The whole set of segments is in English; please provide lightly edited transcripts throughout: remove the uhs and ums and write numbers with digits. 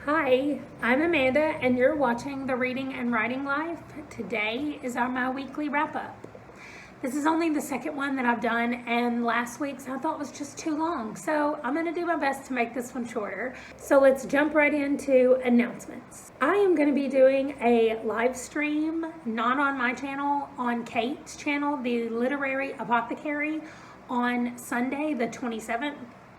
Hi, I'm Amanda and you're watching The Reading and Writing Life. Today is my weekly wrap-up. This is only the second one that I've done, and last week's I thought was just too long, so I'm going to do my best to make this one shorter. So let's jump right into announcements. I am going to be doing a live stream, not on my channel, on Kate's channel, The Literary Apothecary, on Sunday the 27th.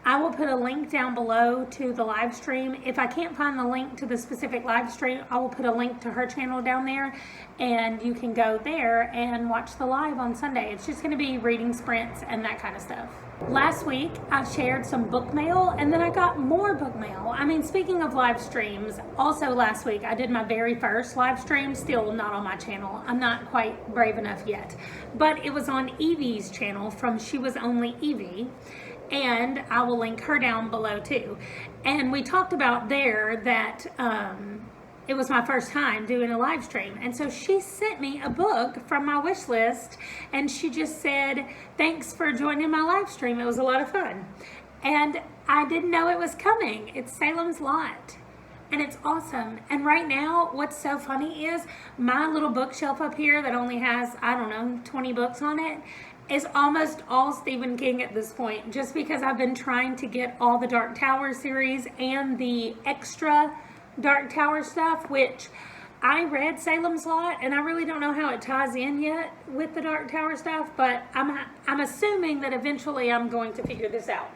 I will put a link down below to the live stream. If I can't find the link to the specific live stream, I will put a link to her channel down there, and you can go there and watch the live on Sunday. It's just gonna be reading sprints and that kind of stuff. Last week, I shared some book mail, and then I got more book mail. I mean, speaking of live streams, also last week, I did my very first live stream, still not on my channel. I'm not quite brave enough yet, but it was on Evie's channel from She Was Only Evie. And I will link her down below too. And we talked about there that it was my first time doing a live stream. And so she sent me a book from my wish list, and she just said, thanks for joining my live stream. It was a lot of fun. And I didn't know it was coming. It's Salem's Lot. And it's awesome. And right now, what's so funny is my little bookshelf up here that only has, I don't know, 20 books on it, is almost all Stephen King at this point, just because I've been trying to get all the Dark Tower series and the extra Dark Tower stuff, which I read Salem's Lot, and I really don't know how it ties in yet with the Dark Tower stuff, but I'm assuming that eventually I'm going to figure this out,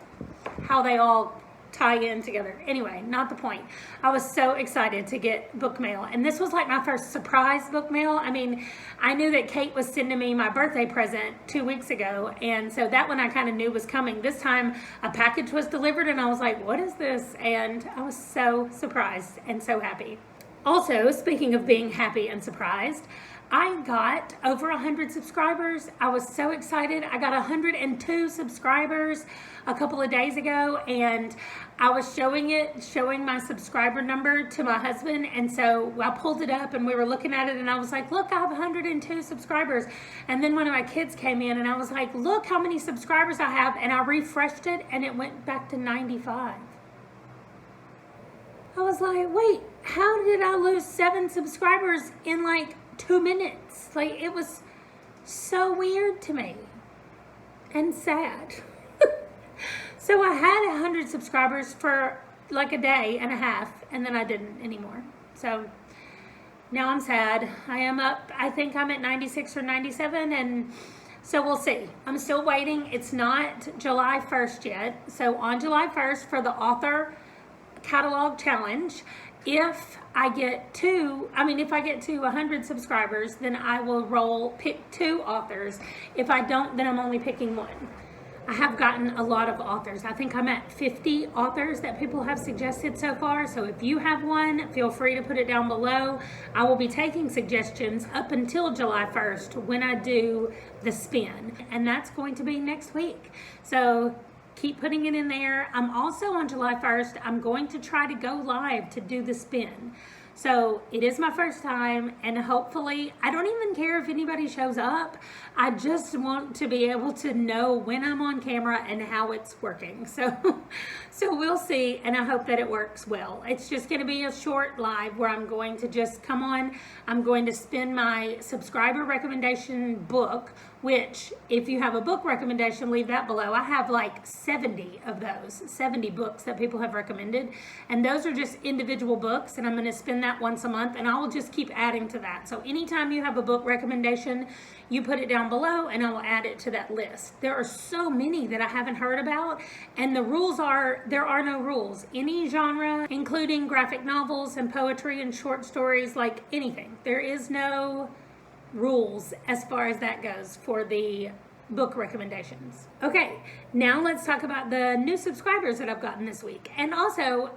how they all tie in together. Anyway, not the point. I was so excited to get book mail, and this was like my first surprise book mail. I mean, I knew that Kate was sending me my birthday present 2 weeks ago, and so that one I kind of knew was coming. This time a package was delivered, and I was like, what is this? And I was so surprised and so happy. Also, speaking of being happy and surprised, I got over 100 subscribers. I was so excited. I got 102 subscribers a couple of days ago, and I was showing my subscriber number to my husband, and so I pulled it up and we were looking at it, and I was like, look, I have 102 subscribers. And then one of my kids came in and I was like, look how many subscribers I have, and I refreshed it and it went back to 95. I was like, wait, how did I lose 7 subscribers in like 2 minutes? Like, it was so weird to me and sad. So I had 100 subscribers for like a day and a half, and then I didn't anymore. So now I'm sad. I am up, I think I'm at 96 or 97, and so we'll see. I'm still waiting. It's not July 1st yet. So on July 1st for the author catalog challenge, if I get to 100 subscribers, then I will pick 2 authors. If I don't, then I'm only picking 1. I have gotten a lot of authors. I think I'm at 50 authors that people have suggested so far. So if you have one, feel free to put it down below. I will be taking suggestions up until July 1st when I do the spin, and that's going to be next week. So keep putting it in there. I'm also on July 1st, I'm going to try to go live to do the spin. So it is my first time, and hopefully, I don't even care if anybody shows up. I just want to be able to know when I'm on camera and how it's working. So we'll see, and I hope that it works well. It's just gonna be a short live where I'm going to just come on. I'm going to spin my subscriber recommendation book, which if you have a book recommendation, leave that below. I have like 70 of those, 70 books that people have recommended. And those are just individual books, and I'm gonna spin that once a month, and I will just keep adding to that. So anytime you have a book recommendation, you put it down below and I will add it to that list. There are so many that I haven't heard about, and the rules are, there are no rules. Any genre, including graphic novels and poetry and short stories, like anything. There is no rules as far as that goes for the book recommendations. Okay, now let's talk about the new subscribers that I've gotten this week. And also,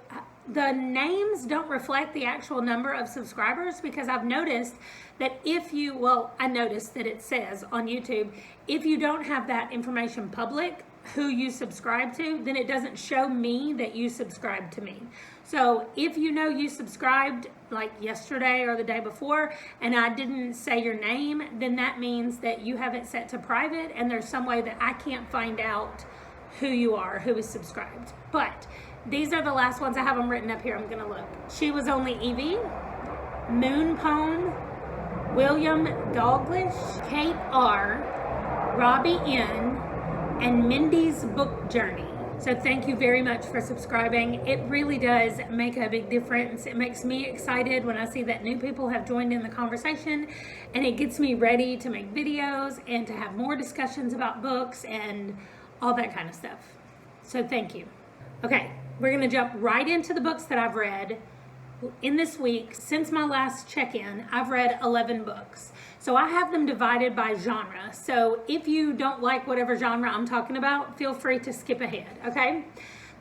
the names don't reflect the actual number of subscribers, because I've noticed that I noticed that it says on YouTube, if you don't have that information public, who you subscribe to, then it doesn't show me that you subscribed to me. So if you know you subscribed like yesterday or the day before and I didn't say your name, then that means that you have it set to private, and there's some way that I can't find out who you are, who is subscribed. But These are the last ones. I have them written up here. I'm gonna look. She Was Only Evie, Moon Poem, William Dalglish, Kate R, Robbie N, and Mindy's Book Journey. So thank you very much for subscribing. It really does make a big difference. It makes me excited when I see that new people have joined in the conversation, and it gets me ready to make videos and to have more discussions about books and all that kind of stuff. So thank you. Okay, we're gonna jump right into the books that I've read in this week. Since my last check-in, I've read 11 books. So I have them divided by genre. So if you don't like whatever genre I'm talking about, feel free to skip ahead, okay?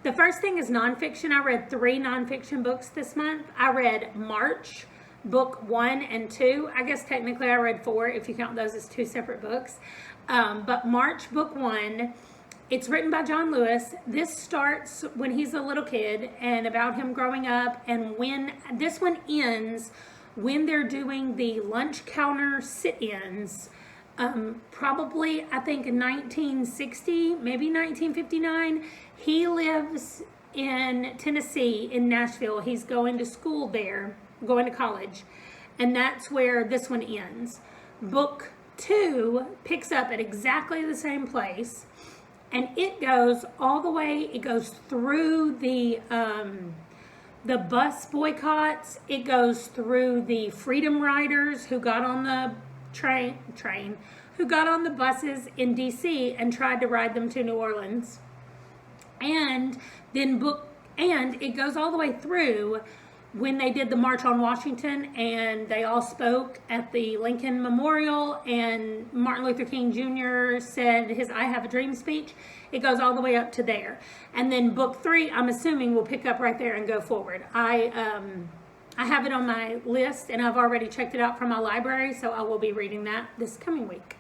The first thing is nonfiction. I read 3 nonfiction books this month. I read March, book 1 and 2. I guess technically I read 4 if you count those as 2 separate books. But March, book 1, it's written by John Lewis. This starts when he's a little kid and about him growing up, and when this one ends when they're doing the lunch counter sit-ins, probably I think in 1960, maybe 1959. He lives in Tennessee, in Nashville. He's going to school there, going to college, and that's where this one ends. Book 2 picks up at exactly the same place, and it goes all the way, it goes through the bus boycotts. It goes through the Freedom Riders who got on the who got on the buses in DC and tried to ride them to New Orleans. And then it goes all the way through when they did the March on Washington and they all spoke at the Lincoln Memorial and Martin Luther King Jr. said his I Have a Dream speech. It goes all the way up to there. And then book 3, I'm assuming, will pick up right there and go forward. I have it on my list and I've already checked it out from my library, so I will be reading that this coming week.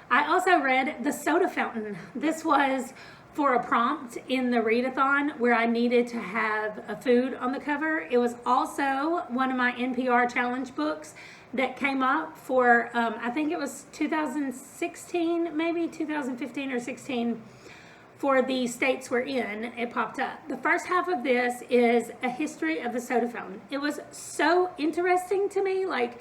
I also read The Soda Fountain. This was for a prompt in the readathon where I needed to have a food on the cover. It was also one of my NPR challenge books that came up for, I think it was 2016, maybe 2015 or 16, for the states we're in. It popped up. The first half of this is a history of the soda fountain. It was so interesting to me. Like,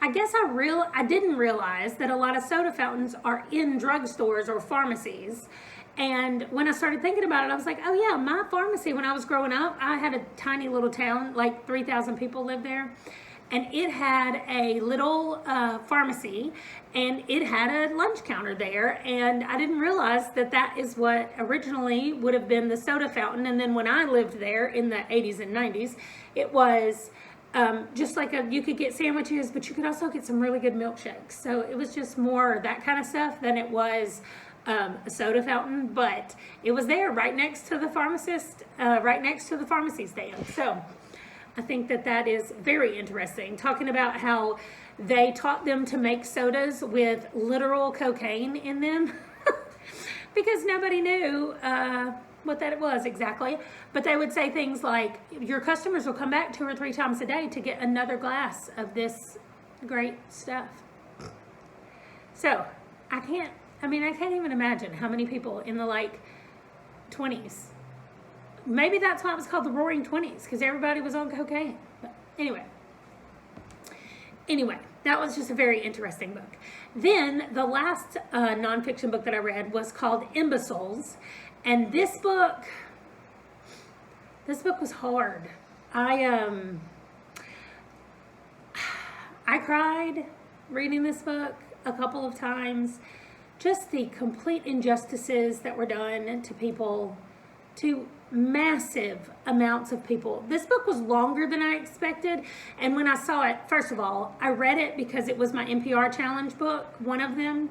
I guess I didn't realize that a lot of soda fountains are in drugstores or pharmacies. And when I started thinking about it, I was like, oh yeah, my pharmacy when I was growing up, I had a tiny little town, like 3,000 people lived there. And it had a little pharmacy, and it had a lunch counter there. And I didn't realize that that is what originally would have been the soda fountain. And then when I lived there in the 80s and 90s, it was just like you could get sandwiches, but you could also get some really good milkshakes. So it was just more that kind of stuff than it was a soda fountain, but it was there right next to the pharmacist, right next to the pharmacy stand. So I think that that is very interesting, talking about how they taught them to make sodas with literal cocaine in them because nobody knew what that was exactly. But they would say things like, your customers will come back 2 or 3 times a day to get another glass of this great stuff. So I can't even imagine how many people in the like 20s. Maybe that's why it was called the Roaring 20s, because everybody was on cocaine. But anyway, that was just a very interesting book. Then the last nonfiction book that I read was called Imbeciles. And this book was hard. I cried reading this book a couple of times. Just the complete injustices that were done to people, to massive amounts of people. This book was longer than I expected, and when I saw it, first of all, I read it because it was my NPR challenge book, one of them,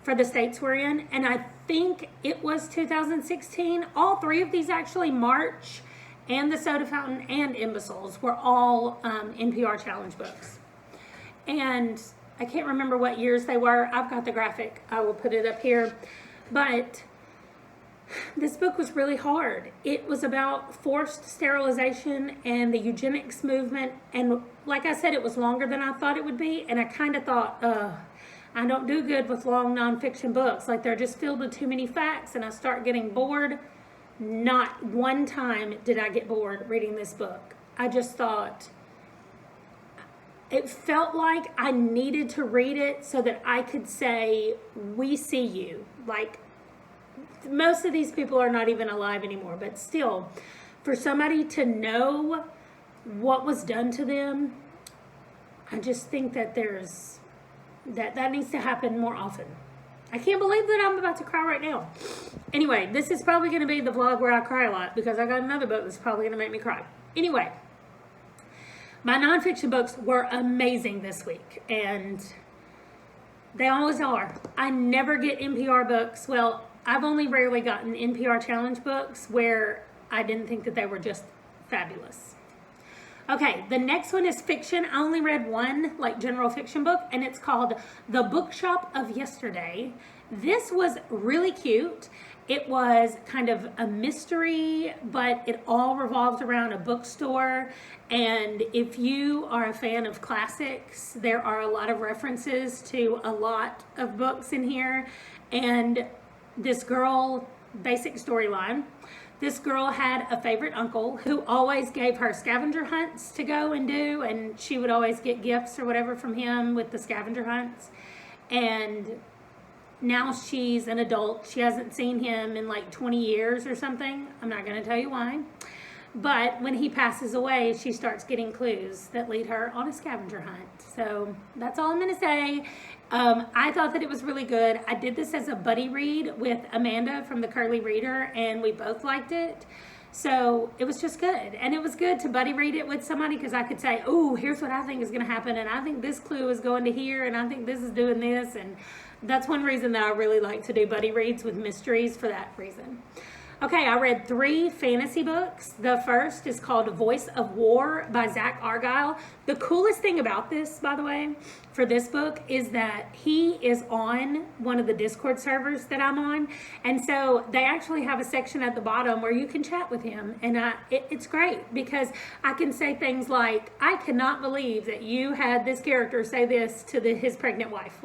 for the states we're in, and I think it was 2016. All 3 of these actually, March and The Soda Fountain and Imbeciles, were all NPR challenge books. And I can't remember what years they were. I've got the graphic. I will put it up here. But this book was really hard. It was about forced sterilization and the eugenics movement. And like I said, it was longer than I thought it would be. And I kind of thought, I don't do good with long nonfiction books. Like, they're just filled with too many facts and I start getting bored. not one time did I get bored reading this book. I just thought it felt like I needed to read it so that I could say, we see you. Like, most of these people are not even alive anymore, but still, for somebody to know what was done to them, I just think that that needs to happen more often. I can't believe that I'm about to cry right now. Anyway, this is probably going to be the vlog where I cry a lot because I got another book that's probably going to make me cry. Anyway, my nonfiction books were amazing this week, and they always are. I never get NPR books. Well, I've only rarely gotten NPR challenge books where I didn't think that they were just fabulous. Okay, the next one is fiction. I only read one, like, general fiction book, and it's called The Bookshop of Yesterday. This was really cute. It was kind of a mystery, but it all revolved around a bookstore. And if you are a fan of classics, there are a lot of references to a lot of books in here. And this girl, basic storyline, this girl had a favorite uncle who always gave her scavenger hunts to go and do, and she would always get gifts or whatever from him with the scavenger hunts. And now she's an adult. She hasn't seen him in like 20 years or something. I'm not going to tell you why. But when he passes away, she starts getting clues that lead her on a scavenger hunt. So that's all I'm going to say. I thought that it was really good. I did this as a buddy read with Amanda from the Curly Reader, and we both liked it. So it was just good. And it was good to buddy read it with somebody because I could say, oh, here's what I think is going to happen. And I think this clue is going to here. And I think this is doing this. And that's one reason that I really like to do buddy reads with mysteries, for that reason. Okay, I read 3 fantasy books. The first is called Voice of War by Zach Argyle. The coolest thing about this, by the way, for this book is that he is on one of the Discord servers that I'm on. And so they actually have a section at the bottom where you can chat with him. And it's great because I can say things like, I cannot believe that you had this character say this to his pregnant wife.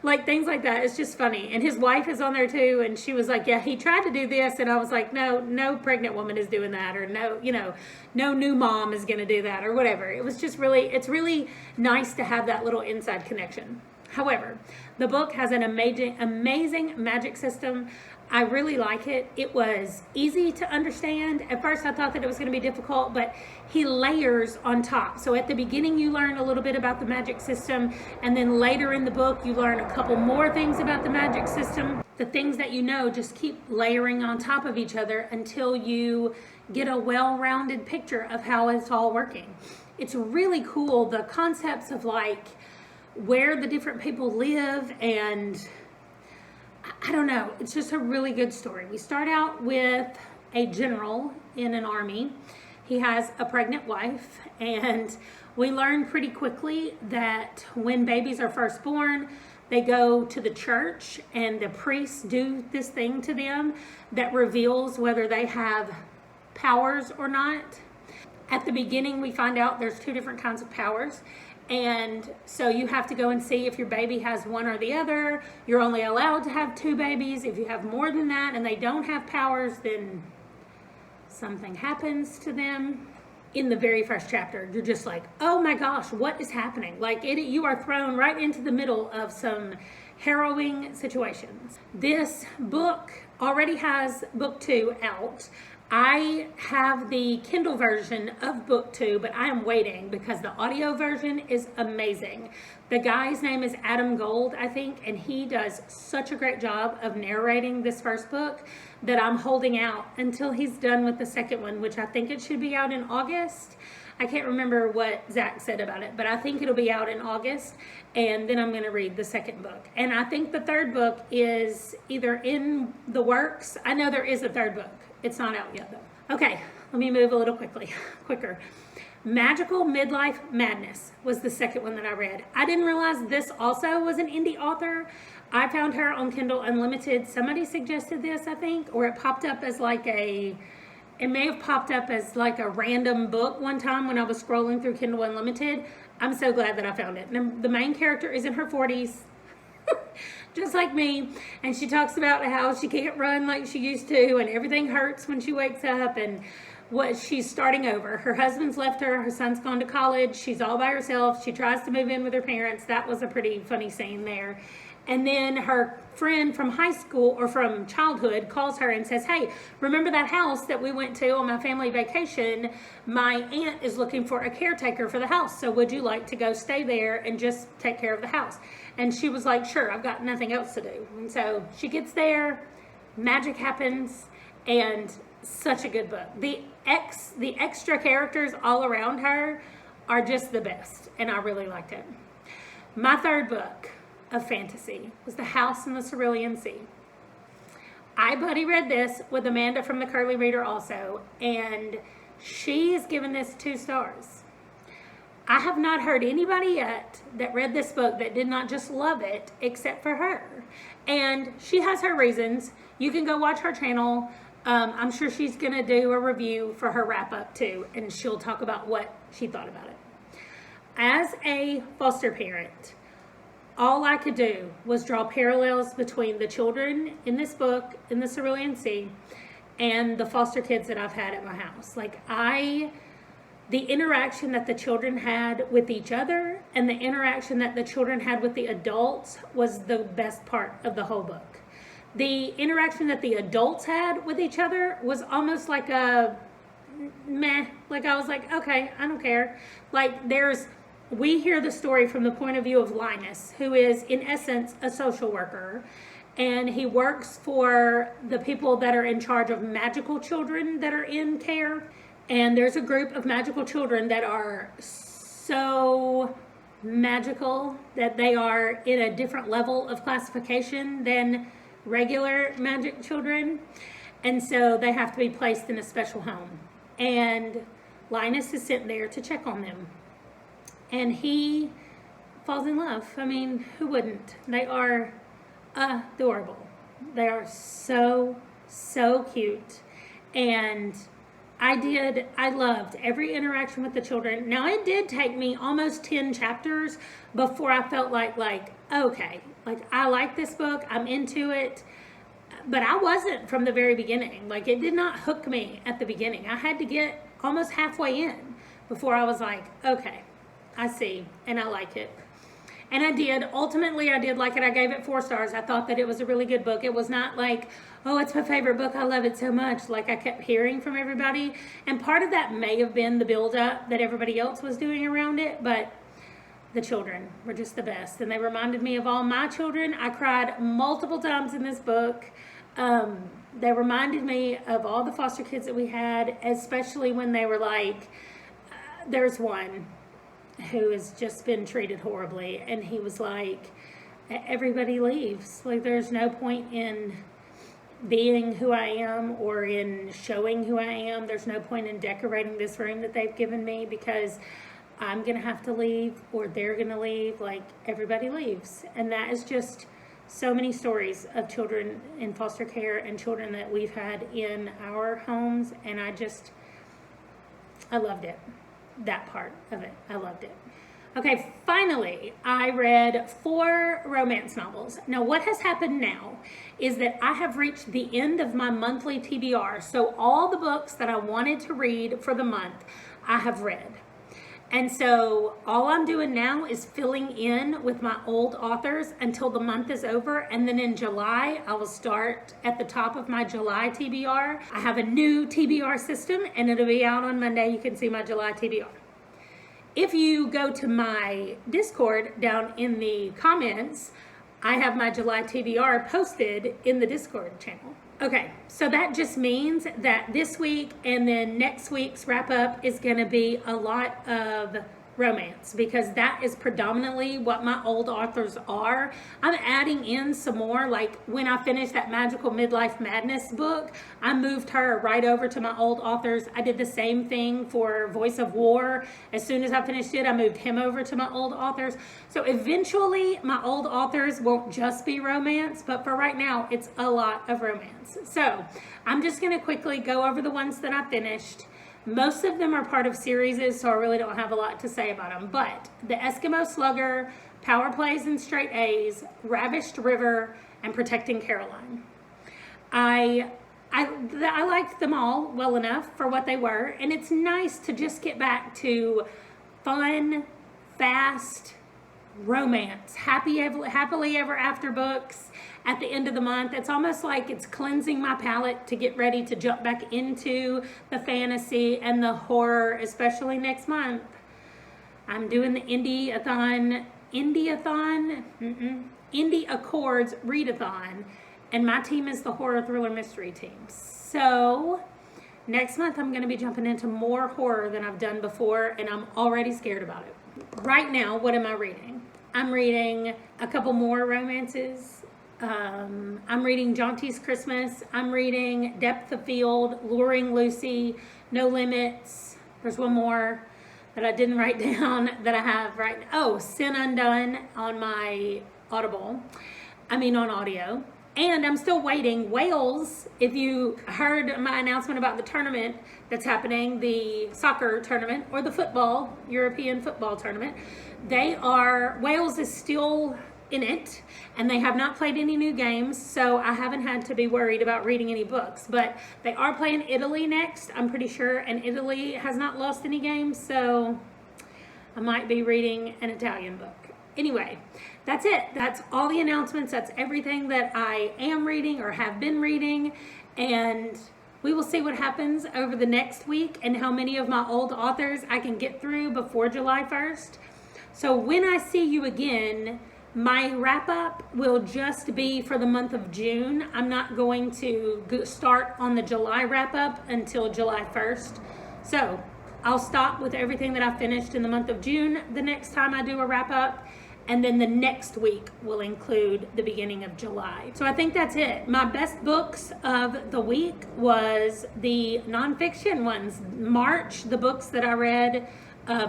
Like things like that. It's just funny. And his wife is on there too. And she was like, yeah, he tried to do this. And I was like, no pregnant woman is doing that. Or no new mom is going to do that or whatever. It was just it's really nice to have that little inside connection. However, the book has an amazing magic system. I really like it. It was easy to understand. At first I thought that it was going to be difficult, but he layers on top. So at the beginning you learn a little bit about the magic system, and then later in the book you learn a couple more things about the magic system. The things that you know just keep layering on top of each other until you get a well-rounded picture of how it's all working. It's really cool, the concepts of like where the different people live, and I don't know, it's just a really good story. We start out with a general in an army. He has a pregnant wife, and we learn pretty quickly that when babies are first born, they go to the church and the priests do this thing to them that reveals whether they have powers or not. At the beginning, we find out there's 2 different kinds of powers. And so you have to go and see if your baby has one or the other. You're only allowed to have 2 babies. If you have more than that and they don't have powers, then something happens to them. In the very first chapter, you're just like, oh my gosh, what is happening? Like you are thrown right into the middle of some harrowing situations. This book already has book 2 out. I have the Kindle version of book 2, but I am waiting because the audio version is amazing. The guy's name is Adam Gold, I think, and he does such a great job of narrating this first book that I'm holding out until he's done with the second one, which I think it should be out in August. I can't remember what Zach said about it, but I think it'll be out in August, and then I'm going to read the second book. And I think the third book is either in the works. I know there is a third book. It's not out yet, though. Okay, let me move a little quicker. Magical Midlife Madness was the second one that I read. I didn't realize this also was an indie author. I found her on Kindle Unlimited. Somebody suggested this, I think, or it popped up as it may have popped up as like a random book one time when I was scrolling through Kindle Unlimited. I'm so glad that I found it. And the main character is in her 40s. just like me. And she talks about how she can't run like she used to, and everything hurts when she wakes up, and what she's starting over. Her husband's left her, her son's gone to college, she's all by herself, she tries to move in with her parents. That was a pretty funny scene there. And then her friend from high school or from childhood calls her and says, hey, remember that house that we went to on my family vacation? My aunt is looking for a caretaker for the house. So would you like to go stay there and just take care of the house? And she was like, sure, I've got nothing else to do. And so she gets there, magic happens, and such a good book. The extra characters all around her are just the best, and I really liked it. My third book of fantasy was The House in the Cerulean Sea. I buddy read this with Amanda from the Curly Reader also, and she has given this 2 stars. I have not heard anybody yet that read this book that did not just love it, except for her. And she has her reasons. You can go watch her channel. I'm sure she's gonna do a review for her wrap up too, and she'll talk about what she thought about it. As a foster parent, all I could do was draw parallels between the children in this book, in the Cerulean Sea, and the foster kids that I've had at my house. The interaction that the children had with each other and the interaction that the children had with the adults was the best part of the whole book. The interaction that the adults had with each other was almost like a meh. Like I was like, okay, I don't care. We hear the story from the point of view of Linus, who is in essence a social worker, and he works for the people that are in charge of magical children that are in care. And there's a group of magical children that are so magical that they are in a different level of classification than regular magic children. And so they have to be placed in a special home. And Linus is sent there to check on them. And he falls in love. I mean, who wouldn't? They are adorable. They are so, so cute. And I loved every interaction with the children. Now, it did take me almost 10 chapters before I felt like, okay, I like this book. I'm into it. But I wasn't from the very beginning. It did not hook me at the beginning. I had to get almost halfway in before I was like, okay, I see, and I like it. And I did. Ultimately, I did like it. I gave it 4 stars. I thought that it was a really good book. It was not like, oh, it's my favorite book, I love it so much, like I kept hearing from everybody. And part of that may have been the build-up that everybody else was doing around it, but the children were just the best. And they reminded me of all my children. I cried multiple times in this book. They reminded me of all the foster kids that we had, especially when they were there's one who has just been treated horribly, and he was like, everybody leaves. There's no point in being who I am or in showing who I am. There's no point in decorating this room that they've given me because I'm gonna have to leave or they're gonna leave. Everybody leaves. And that is just so many stories of children in foster care and children that we've had in our homes, and I loved it. That part of it. I loved it. Okay, finally, I read 4 romance novels. Now, what has happened now is that I have reached the end of my monthly TBR. So all the books that I wanted to read for the month, I have read. And so all I'm doing now is filling in with my old authors until the month is over. And then in July, I will start at the top of my July TBR. I have a new TBR system, and it'll be out on Monday. You can see my July TBR. If you go to my Discord down in the comments, I have my July TBR posted in the Discord channel. Okay, so that just means that this week and then next week's wrap up is going to be a lot of romance, because that is predominantly what my old authors are. I'm adding in some more, when I finished that Magical Midlife Madness book, I moved her right over to my old authors. I did the same thing for Voice of War. As soon as I finished it, I moved him over to my old authors. So eventually my old authors won't just be romance, but for right now, it's a lot of romance. So I'm just gonna quickly go over the ones that I finished. Most of them are part of series, so I really don't have a lot to say about them. But The Eskimo Slugger, Power Plays and Straight A's, Ravished River, and Protecting Caroline. I liked them all well enough for what they were, and it's nice to just get back to fun, fast romance, happily ever after books at the end of the month. It's almost like it's cleansing my palate to get ready to jump back into the fantasy and the horror, especially next month. I'm doing the Indie Accords Readathon, and my team is the horror thriller mystery team. So next month I'm going to be jumping into more horror than I've done before, and I'm already scared about it. Right now, what am I reading? I'm reading a couple more romances. I'm reading Jaunty's Christmas. I'm reading Depth of Field, Luring Lucy, No Limits. There's one more that I didn't write down that I have right now. Oh, Sin Undone on my on audio. And I'm still waiting. Wales, if you heard my announcement about the tournament that's happening, the soccer tournament or the European football tournament, Wales is still in it, and they have not played any new games, so I haven't had to be worried about reading any books. But they are playing Italy next, I'm pretty sure, and Italy has not lost any games, so I might be reading an Italian book. Anyway, that's it. That's all the announcements. That's everything that I am reading or have been reading. And we will see what happens over the next week and how many of my old authors I can get through before July 1st. So when I see you again, my wrap up will just be for the month of June. I'm not going to start on the July wrap up until July 1st. So I'll stop with everything that I finished in the month of June the next time I do a wrap up. And then the next week will include the beginning of July. So I think that's it. My best books of the week was the nonfiction ones. March, the books that I read,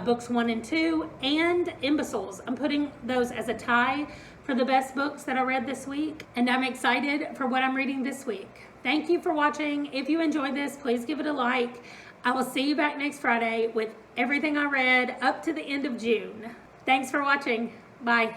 books 1 and 2, and Imbeciles. I'm putting those as a tie for the best books that I read this week. And I'm excited for what I'm reading this week. Thank you for watching. If you enjoyed this, please give it a like. I will see you back next Friday with everything I read up to the end of June. Thanks for watching. Bye.